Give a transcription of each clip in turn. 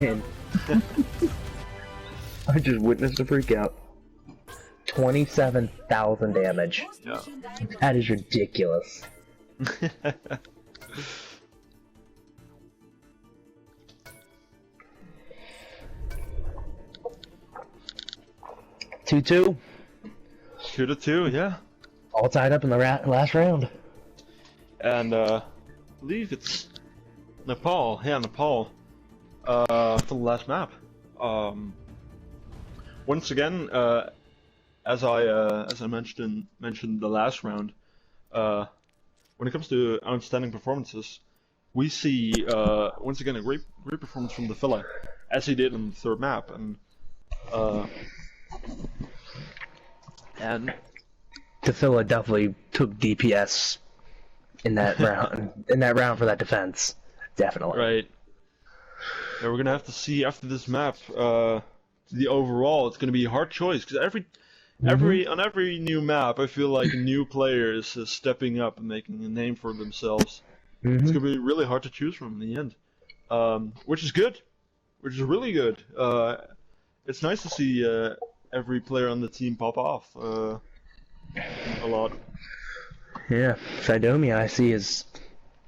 And I just witnessed a freak out. 27,000 damage. Yeah. That is ridiculous. 2-2. 2-2, yeah. All tied up in the last round. And I believe it's Nepal. Yeah, Nepal. For the last map. Once again, as I mentioned the last round, when it comes to outstanding performances, we see once again a great performance from the fella, as he did in the third map, and Tefilla definitely took DPS in that round for that defense. Definitely. right. Yeah, we're gonna have to see after this map. The overall, it's gonna be a hard choice because on every new map, I feel like a new player is stepping up and making a name for themselves. It's gonna be really hard to choose from in the end, which is good, which is really good. It's nice to see every player on the team pop off a lot. Yeah, Sidomia I see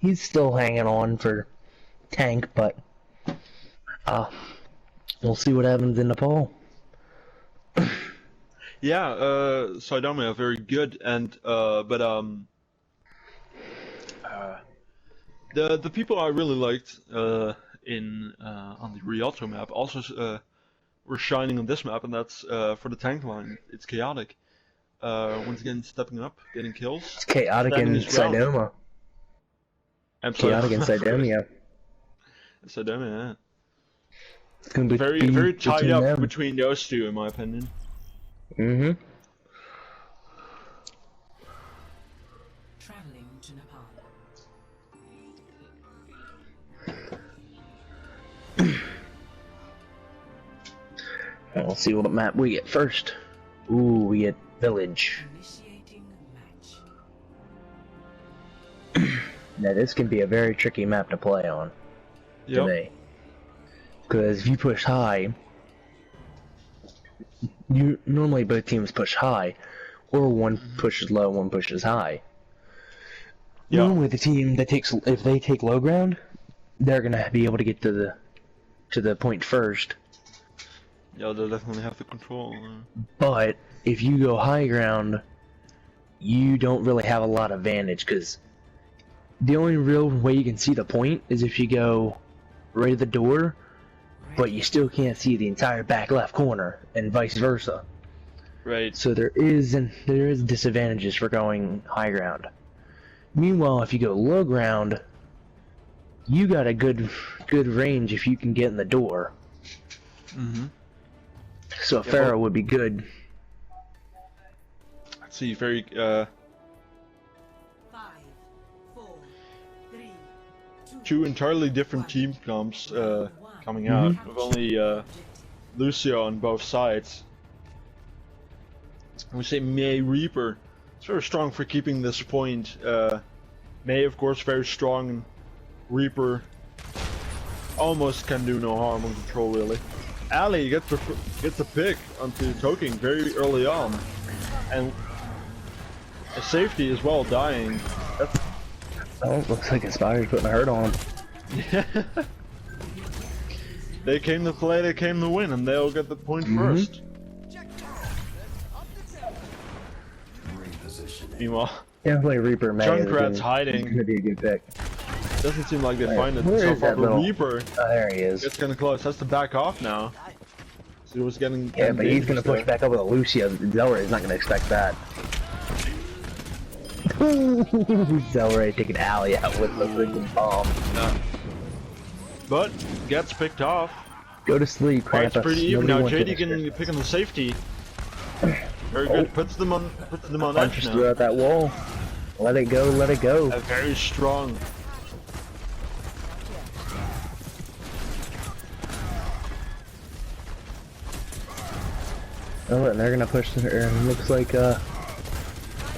he's still hanging on for tank, but we'll see what happens in Nepal. Yeah, Sidomia very good, and the people I really liked on the Rialto map also were shining on this map, and that's for the tank line. It's chaotic. Once again, stepping up, getting kills. It's chaotic in Sidoma. Chaotic in Sidomia. Sidomia, yeah. It's gonna be Very tied up them. between those two, in my opinion. Traveling to Nepal. We'll see what map we get first. Ooh, we get village. Initiating match. Now this can be a very tricky map to play on. Yep. Today. Because if you push high, normally both teams push high, or one pushes low, one pushes high. Yeah. Normally the team that if they take low ground, they're gonna be able to get to the point first. Yeah, they definitely have the control. But if you go high ground, you don't really have a lot of advantage, because the only real way you can see the point is if you go right at the door, but you still can't see the entire back left corner, and vice versa. Right. So there is disadvantages for going high ground. Meanwhile, if you go low ground, you got a good range if you can get in the door. So a Pharaoh would be good. Let's see, very 5, 4, 3, 2, two entirely different team comps coming out with only Lucio on both sides. We say May Reaper. It's very strong for keeping this point. May, of course, very strong. Reaper almost can do no harm on control, really. Ali gets a pick onto Toking very early on, and a safety as well dying. That's... Oh, looks like Inspire's putting a hurt on him. Yeah. They came to play, they came to win, and they'll get the point first. Meanwhile, Definitely Reaper May. Junkrat's hiding. Gonna be a good pick. Doesn't seem like they find it Where so is far. that But little... Reaper Oh, there he is. gets kinda close. Has to back off now. So it was getting. Yeah, but he's gonna dangerous push back up with a Lucio. Zelray is not gonna expect that. Zelray taking Ali out with the freaking bomb. Yeah. But gets picked off. Go to sleep, Fights Krampus. pretty even Nobody now. wants JD to can pick on the safety. Very good. Puts them on edge punches now. throughout that wall. Let it go, let it go. Very strong. Oh, and they're gonna push. Looks like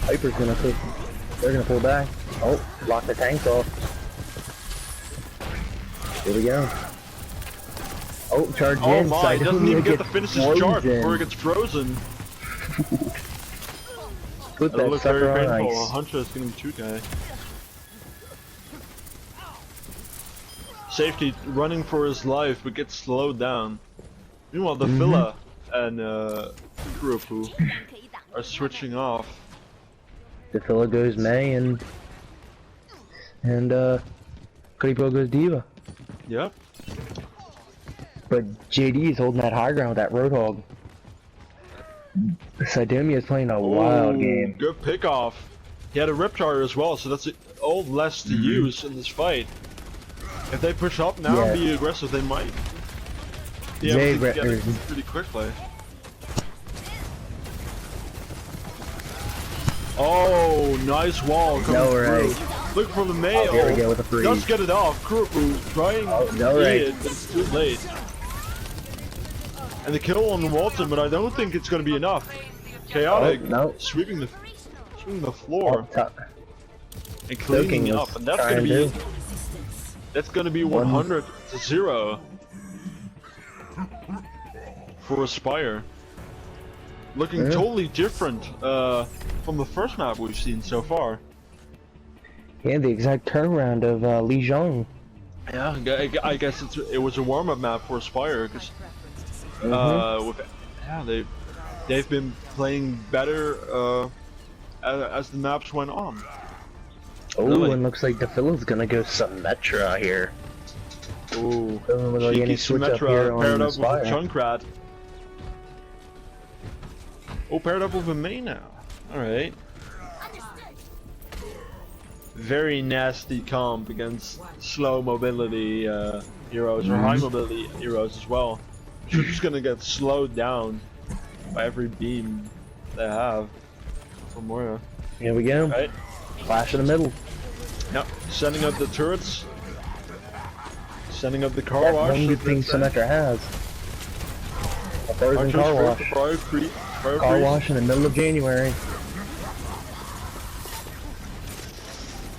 Hyper's gonna push. They're gonna pull back. Oh, lock the tanks off. Here we go. Oh, charge Oh in. my, he doesn't even get to gets finish his charge frozen. before it gets frozen. Put That that looks sucker very on painful. ice. Hunter is getting 2K. Safety running for his life, but gets slowed down. Meanwhile, the Villa and Kuropu are switching off. The fella goes May and Creepo goes Diva. Yep. But JD is holding that high ground with that Roadhog. Sidomia is playing a wild Ooh, game. Good pick off. He had a Riptire as well, so that's all less to use in this fight. If they push up now and be aggressive, they might be able to get it pretty quickly. Oh, nice wall coming through. Look for the May. Here we go with a freeze. Does get it off. Kuropu trying to eat it, but it's too late. And the kill on Walton, but I don't think it's going to be enough. Chaotic sweeping the floor and cleaning up, and that's going to be 100 to 0 for Aspire. Looking totally different from the first map we've seen so far. Yeah, the exact turnaround of Li Zhong. Yeah, I guess it was a warm-up map for Aspire because they've been playing better as the maps went on. Oh, really? and looks like the Phila's gonna go Symmetra here. Ooh, doesn't look like any switch up here paired on up with a Aspire. Junkrat. Oh, paired up with a May now. Alright. Very nasty comp against slow mobility heroes, or high mobility heroes as well. You're just gonna get slowed down by every beam they have from Moira. Here we go. Right? Flash in the middle. Yep. Setting up the turrets. Setting up the car That's wash. one good thing Symmetra has. A frozen car wash. Car wash in the middle of January.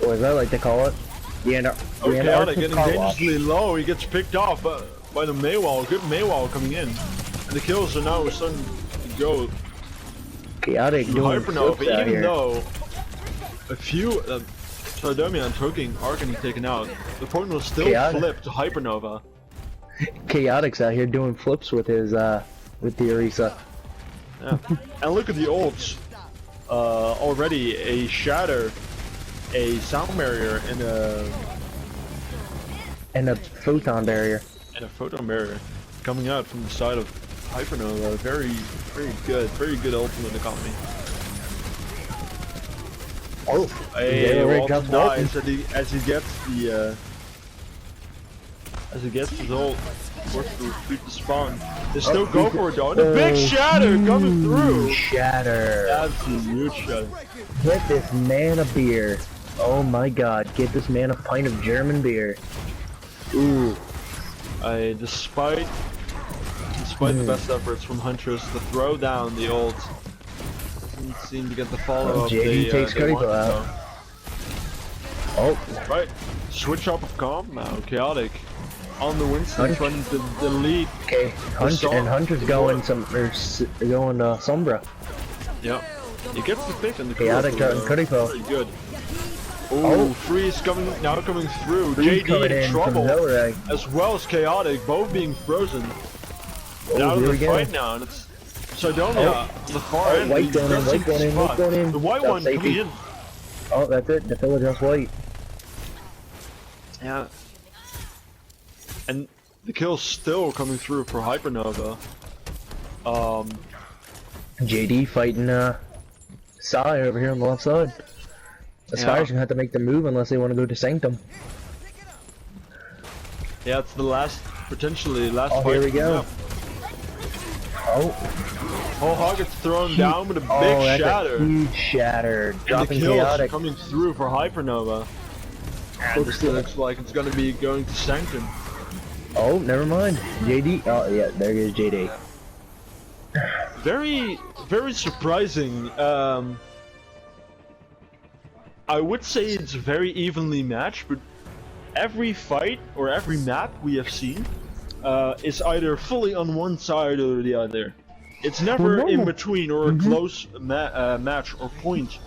Or as I like to call it, Chaotic getting dangerously low. He gets picked off by the Maywall. Good Maywall coming in. And the kills are now starting to go. Chaotic doing HyperNova, flips out even here. though a few Sardomia and Toking are getting taken out, the point will still flip to HyperNova. Chaotic's out here doing flips with his with the Orisa. Yeah. And look at the ults. Already a Shatter, a Sound Barrier, and a Photon Barrier. And a Photon Barrier coming out from the side of HyperNova. Very good ultimate economy. Oh, hey, Walton dies as he gets his ult. Forced to retreat the spawn. They still go for it though. And the big Shatter coming through. Shatter. Absolute huge Shatter. Get this man a beer. Oh my God! Get this man a pint of German beer. Ooh. Despite the best efforts from Huntress to throw down the ult, doesn't seem to get the follow-up. JD takes Creepo out. Oh. Right. Switch up of comp now. Chaotic. On the Winston trying to delete. Okay. Hunter's going Sombra. Yep. He gets the pick and the Chaotic and Creepo. Very good. Ooh, Freeze coming through. JD in trouble, as well as Chaotic, both being frozen. Out of the fight now, and it's Sardonia the far end. White going in. The white one coming in. Oh, that's it. The filler just white. Yeah. And the kill's still coming through for HyperNova. JD fighting Sai over here on the left side. Aspire's gonna have to make the move unless they want to go to Sanctum. Yeah, it's the last, potentially last fight. Here we go. Oh, Hog gets thrown down with a big Shatter. A huge Shatter. Dropping the kills Chaotic. coming through for HyperNova. And this looks like it's gonna be going to Sanctum. Oh, never mind. JD. Oh, yeah, there goes JD. Very surprising. I would say it's very evenly matched, but every fight or every map we have seen is either fully on one side or the other. It's never Well, in normal- between or a close match or point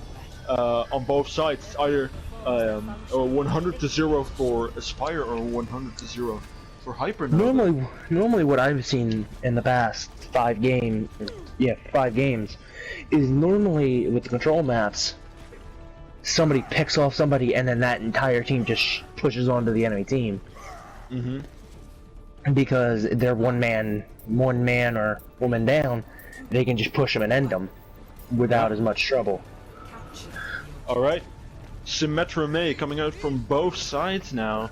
on both sides. It's either 100 to 0 for Aspire or 100 to 0 for HyperNova. Normally what I've seen in the past 5 games, is normally with the control maps, somebody picks off somebody and then that entire team just pushes onto the enemy team. Mm-hmm. Because they're one man or woman down, they can just push them and end them without as much trouble. Alright. Symmetra May coming out from both sides now.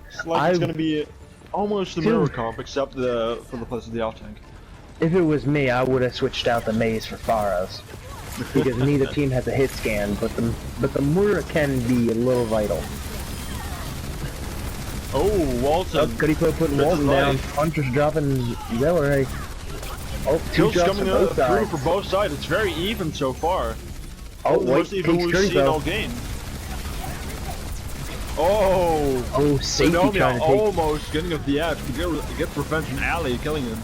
It's like it's gonna be almost a mirror comp, except for the place of the off tank. If it was me, I would have switched out the maze for Pharos. Because neither team has a hit scan, but the Mura can be a little vital. Oh, Walton. Goodipo putting Walton down. Hunter's dropping Zelleray. Oh, 2 Kills drops coming on both through sides. for both sides. It's very even so far. Oh, The most even takes we've seen all Goodipo. game. Oh, Oh, safety Sonomia trying to take. almost getting up the edge. Gets revenge on Ali, killing him.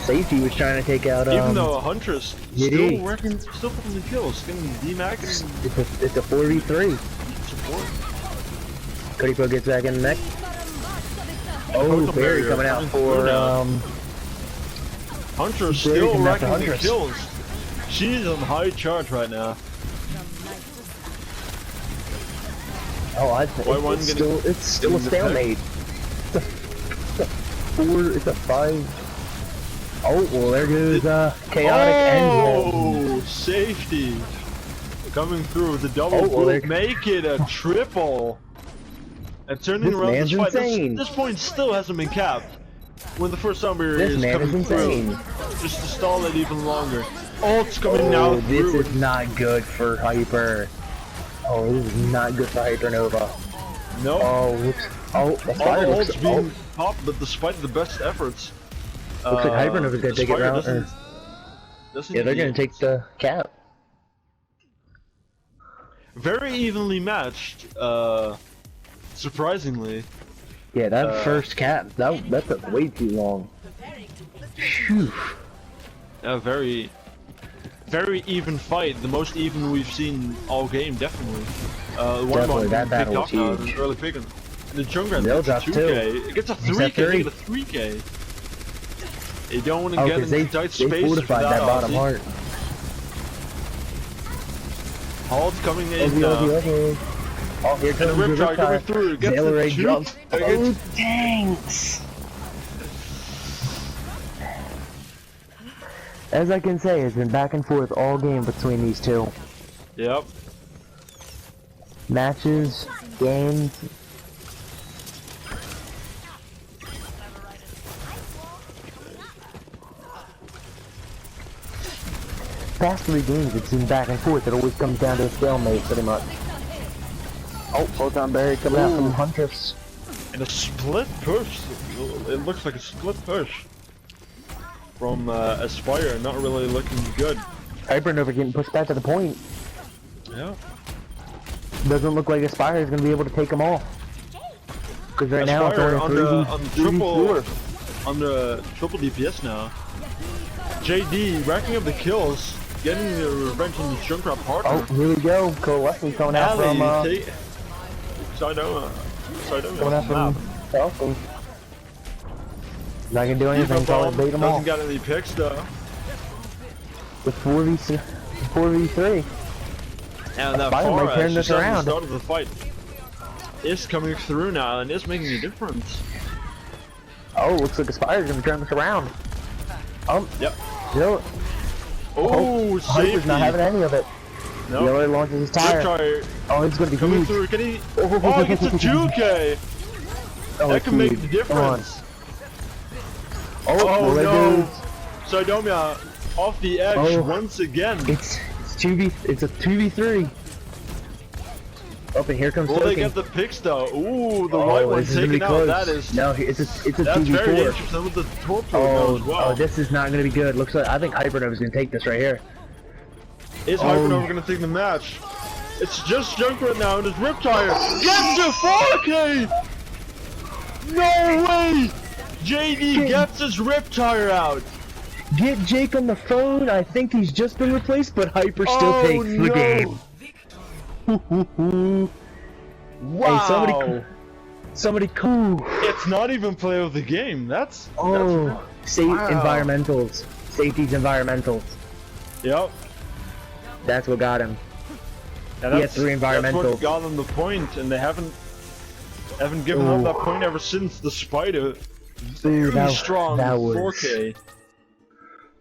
Safety was trying to take out. Even though Huntress it still is. working, still putting the kills, getting DMAC and it's a 4v3. support. Goodipo gets back in the neck. Oh, Total Barry barrier coming out coming through for now. Huntress Barry still coming out for racking the Huntress. kills. She's on high charge right now. Oh, Y1 it's still a getting the stalemate. It's a 5. Oh, well, there goes Chaotic and Oh, safety. Coming through with the double Oh, well, boot, there- make it a triple. And turning This around man's this fight. insane. This point still hasn't been capped. When the first zombie This is man coming is insane. through, just to stall it even longer. Ult's coming now Oh, this through. is not good for Hyper. Oh, this is not good for HyperNova. No, Oh, looks. Oh, the all fire the looks. ults being popped, but despite the best efforts, Looks like HyperNova's gonna take it Aspire round. doesn't Yeah, they're need gonna it. take the cap. Very evenly matched, surprisingly. Yeah, that first cap, that took way too long. Phew. A very even fight, the most even we've seen all game, definitely. One Definitely, that picked battle up was now, huge. early picking. The Junkrat They'll gets a drop 2K. It gets a Is that 3K, three? they get a 3K. They don't want to Oh, get because into they tight space fortified that bottom heart. Halt's coming in Okay, now. okay. Oh, here And the comes the Riptide coming Riptide. through, gets the Zelleray 2. drops. It Oh, gets- thanks! As I can say, it's been back and forth all game between these two. Yep. Matches, games. Past 3 games, it's been back and forth. It always comes down to a stalemate, pretty much. Oh, Photon Berry coming out from Huntress. And a split push. It looks like a split push from Aspire. Not really looking good. HyperNova getting pushed back to the point. Yeah. Doesn't look like Aspire is going to be able to take them all. Because right now, it's Aspire only on the 3v4. on the triple DPS now. JD racking up the kills, getting the revenge on the Junkrat partner. Oh, here we go. Coalescing coming out from, Sidoma. coming out from Falcon. Not gonna do anything, probably bait them all. Doesn't got any picks though. With 4v3. And that Aspire might far turn as this just at the around. start of the fight is coming through now and is making a difference. Oh, looks like Aspire's gonna turn this around. Yep. Still, Oh, Hyper's safety. not having any of it. No. Yellow launches his tire. Riptide Oh, it's gonna be coming huge. through. Can he? Oh, Oh, he gets a 2K. Oh, That it's can make huge. the Come on. difference. Oh, Oh well, there no. goes. Sidomia off the edge Oh. once again. It's a 2v3. Oh, and here comes Will they Token. get the picks though? Ooh, the Oh, white one this is gonna be taken out. close. That is. No, it's a That's 2v4. very interesting with the torpedo Oh, as well. oh, this is not gonna be good. Looks like I think HyperNova's gonna take this right here. Is oh. HyperNova gonna take the match? It's just Junkrat now and his Riptire gets to 4K! No way! JD gets his Riptire out. Get Jake on the phone. I think he's just been replaced, but Hyper still takes the game. Wow. Hey, somebody cool. It's not even play of the game. That's Wow. Environmentals. Safety's environmentals. Yep. That's what got him. Yeah, He had 3 That's environmentals. what got them the point, and they haven't given up that point ever since, despite a Dude, really strong that was 4K.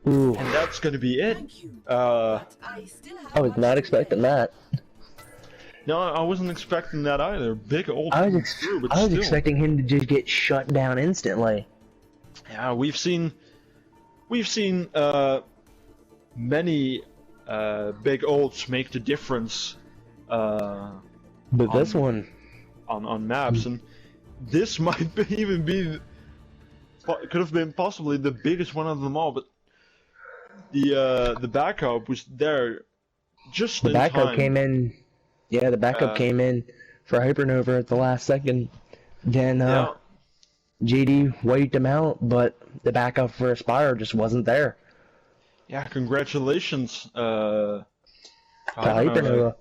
Ooh. And that's gonna be it. Thank you. Uh, I still have I was not expecting that. no, I wasn't expecting that either. Big old. I was crew, but I was still. expecting him to just get shut down instantly. Yeah, we've seen many big olds make the difference But this one, on maps, and this might even be could have been possibly the biggest one of them all. But the backup was there just the in backup time. came in. Yeah, the backup came in for HyperNova at the last second. Then Yeah. JD wiped him out, but the backup for Aspire just wasn't there. Yeah, congratulations, To HyperNova.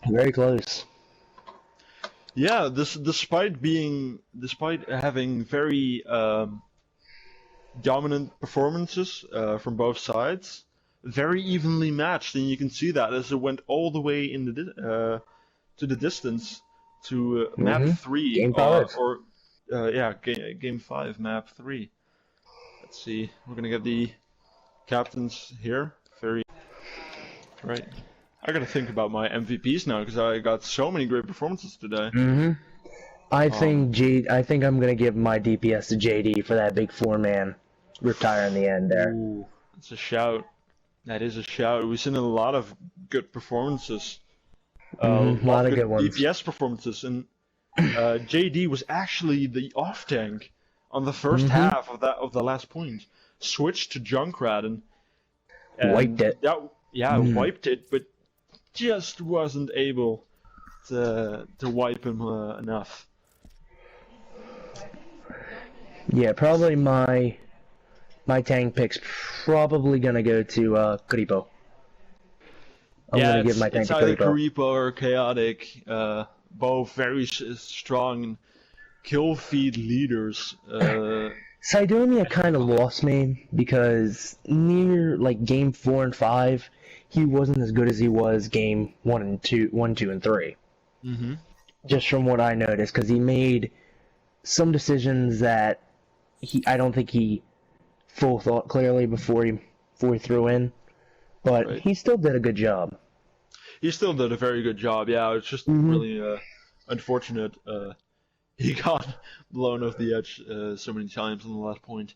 Very close. Yeah, despite having very dominant performances from both sides, very evenly matched, and you can see that as it went all the way in the to the distance to map 3 Game 5. game 5, map 3. Let's see, we're gonna get the captains here. Right. I gotta think about my MVPs now because I got so many great performances today. I think I'm gonna give my DPS to JD for that big 4-man retire in the end there. Ooh, that's a shout. That is a shout. We've seen a lot of good performances. A lot of good ones. DPS performances, and JD was actually the off tank on the first half of the last point. Switched to Junkrat and Wiped it. Wiped it, but just wasn't able to wipe him enough. Yeah, probably my tank pick's probably gonna go to Kripo. I'm gonna give my tank it's to either Kripo. Karipo or Chaotic. Both very strong kill feed leaders. Sidonia kind of lost me because near like game 4 and 5, he wasn't as good as he was game 1, 2, and 3. Just from what I noticed, because he made some decisions that I don't think he full thought clearly before he threw in, but Right. he still did a good job. He still did a very good job. Yeah, it's just really unfortunate. He got blown off the edge so many times on the last point.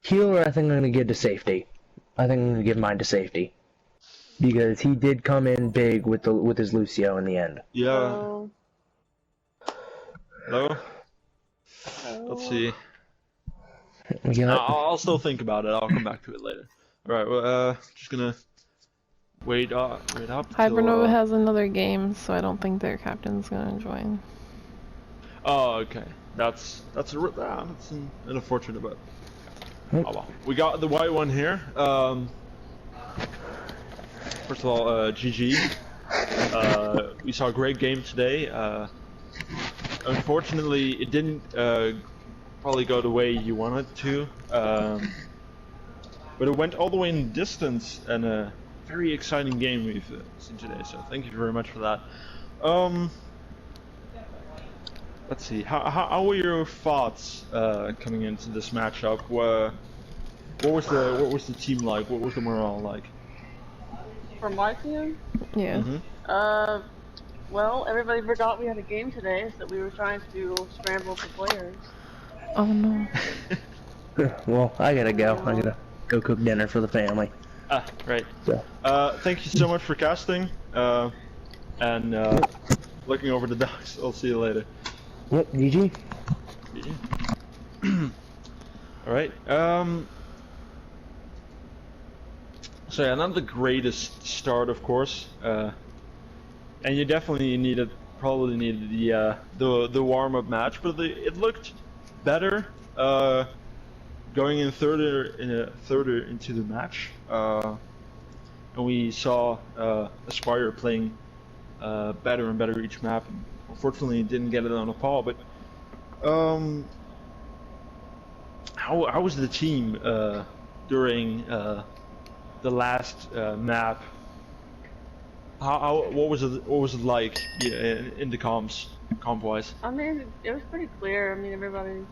Healer, I think I'm going to give to safety. I think I'm going to give mine to safety. Because he did come in big with his Lucio in the end. Yeah. Hello? Let's see. Yeah. I'll still think about it. I'll come back to it later. Alright, well, just gonna wait up. HyperNova has another game, so I don't think their captain's gonna join. Oh, okay. That's an unfortunate, but oh well. We got the white one here. First of all, GG. We saw a great game today. Unfortunately, it didn't probably go the way you wanted it to. But it went all the way in the distance, and a very exciting game we've seen today. So thank you very much for that. Let's see. How were your thoughts coming into this matchup? What was the team like? What was the morale like? From my team? Yeah. Well, everybody forgot we had a game today, so we were trying to scramble for players. Oh no. Well, I gotta go. I gotta go cook dinner for the family. Ah, right. So. Thank you so much for casting, and looking over the docs. I'll see you later. Yep, GG. All right. So yeah, not the greatest start, of course, and you definitely probably needed the warm-up match, but it looked better going in further into the match, and we saw Aspire playing better and better each map. And unfortunately, didn't get it on a pole. But how was the team during the last map? What was it like, yeah, in the comp wise? I mean, it was pretty clear. I mean, everybody,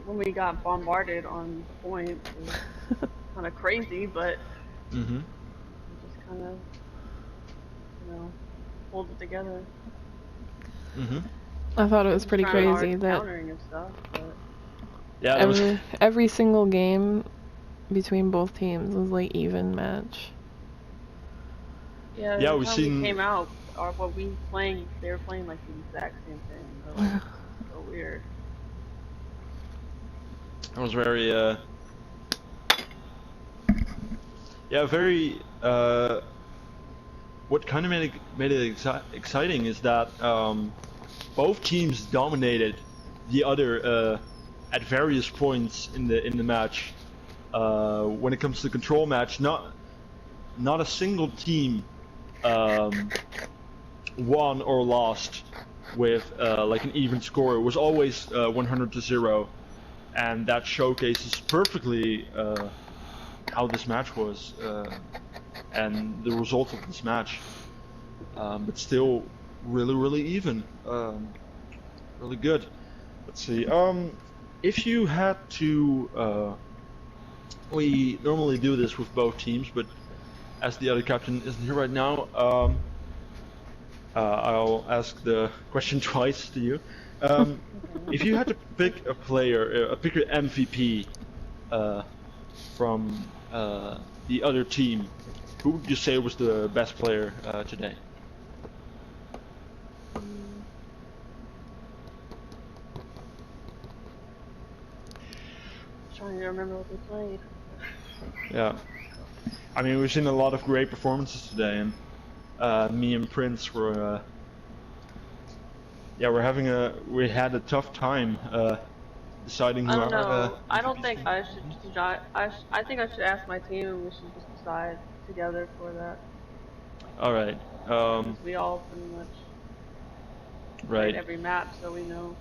when we got bombarded on point, it was kind of crazy, but Mm-hmm. we just kind of, pulled it together. Mm-hmm. I thought it was pretty Trying hard crazy that countering and stuff, but Yeah, that was. every single game between both teams was like even match. yeah, Yeah, every we've time seen- we came out, or what we playing, they were playing like the exact same thing. So, like, so weird. That was very, yeah, very, what kind of made it exciting is that, both teams dominated the other, at various points in the match. When it comes to the control match, not a single team, won or lost with, like an even score. It was always, 100-0. And that showcases perfectly how this match was and the result of this match. But still, really even, really good. Let's see. If you had to, we normally do this with both teams, but as the other captain isn't here right now, I'll ask the question twice to you. If you had to pick a player, pick your MVP from the other team, who would you say was the best player today? Trying to remember what we played. Yeah, I mean, we've seen a lot of great performances today, and me and Prince were, yeah, we had a tough time deciding who I don't our. know. I don't MVPs think were. I should. I think I should ask my team, and we should just decide together for that. All right. 'Cause we all pretty much played Right. every map, so we know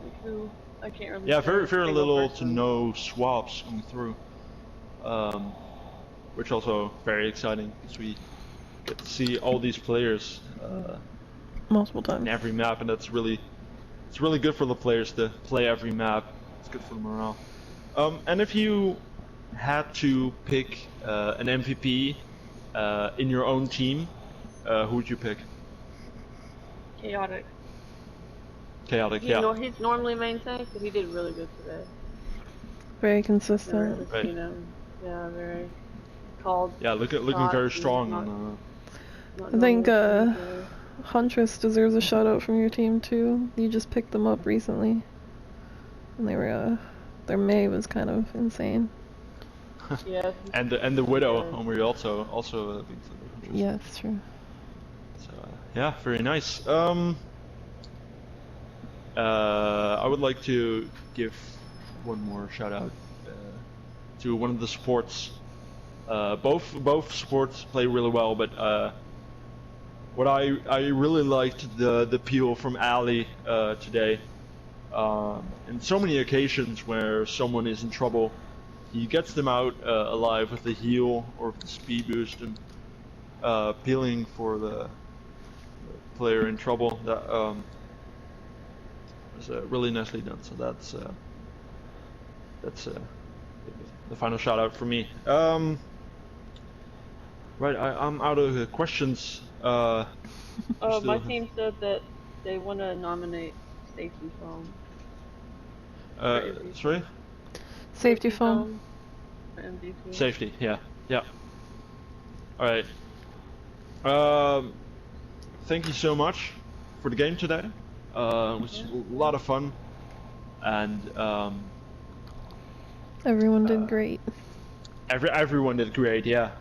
like, who. I can't really. Yeah, say very a single little to person. no swaps coming through, which also very exciting because we get to see all these players Multiple in times. every map, and it's really good for the players to play every map. It's good for the morale. And if you had to pick an MVP in your own team, who would you pick? Chaotic. Chaotic, yeah. He's normally main tank, but he did really good today. Very Very, consistent. Right. very called. Yeah, looking shots very and strong. not I think normally Huntress deserves a shout out from your team too. You just picked them up recently, and they were their May was kind of insane. yeah. And the Widow, and we also big fan. Yeah, it's true. So, yeah, very nice. I would like to give one more shout out to one of the supports. Both supports play really well, but what I really liked the peel from Ali today. In so many occasions where someone is in trouble, he gets them out alive with the heal or with the speed boost, and peeling for the player in trouble. That was really nicely done. So that's the final shout out for me. Right, I'm out of questions. My still- team said that they want to nominate Safety Foam. Sorry? Safety foam. For MVP. Safety, yeah. Alright. Thank you so much for the game today. It was a lot of fun. And Everyone did great. everyone did great, yeah.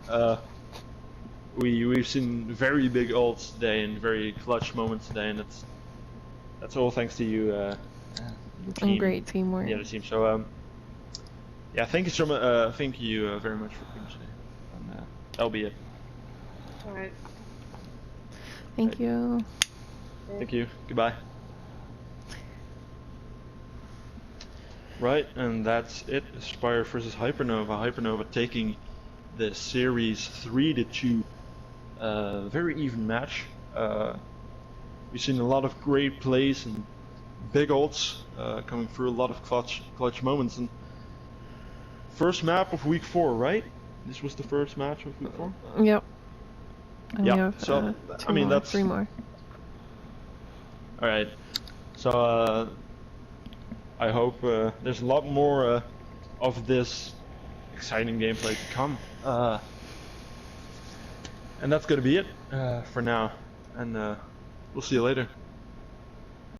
We've seen very big ults today and very clutch moments today, and that's all thanks to you, And great teamwork. the other team. So yeah, thank you thank you very much for being today. And that'll be it. Alright. Thank you. Thank you. Goodbye. Right, and that's it. Spire versus HyperNova. HyperNova taking the series 3-2. Very even match. We've seen a lot of great plays and big ults coming through, a lot of clutch moments. And first map of week 4, right? This was the first match of week 4. Yep. And Yeah, we have, so, two I mean, more, that's... 3 more. Alright, so I hope there's a lot more of this exciting gameplay to come. And that's gonna be it for now, and we'll see you later.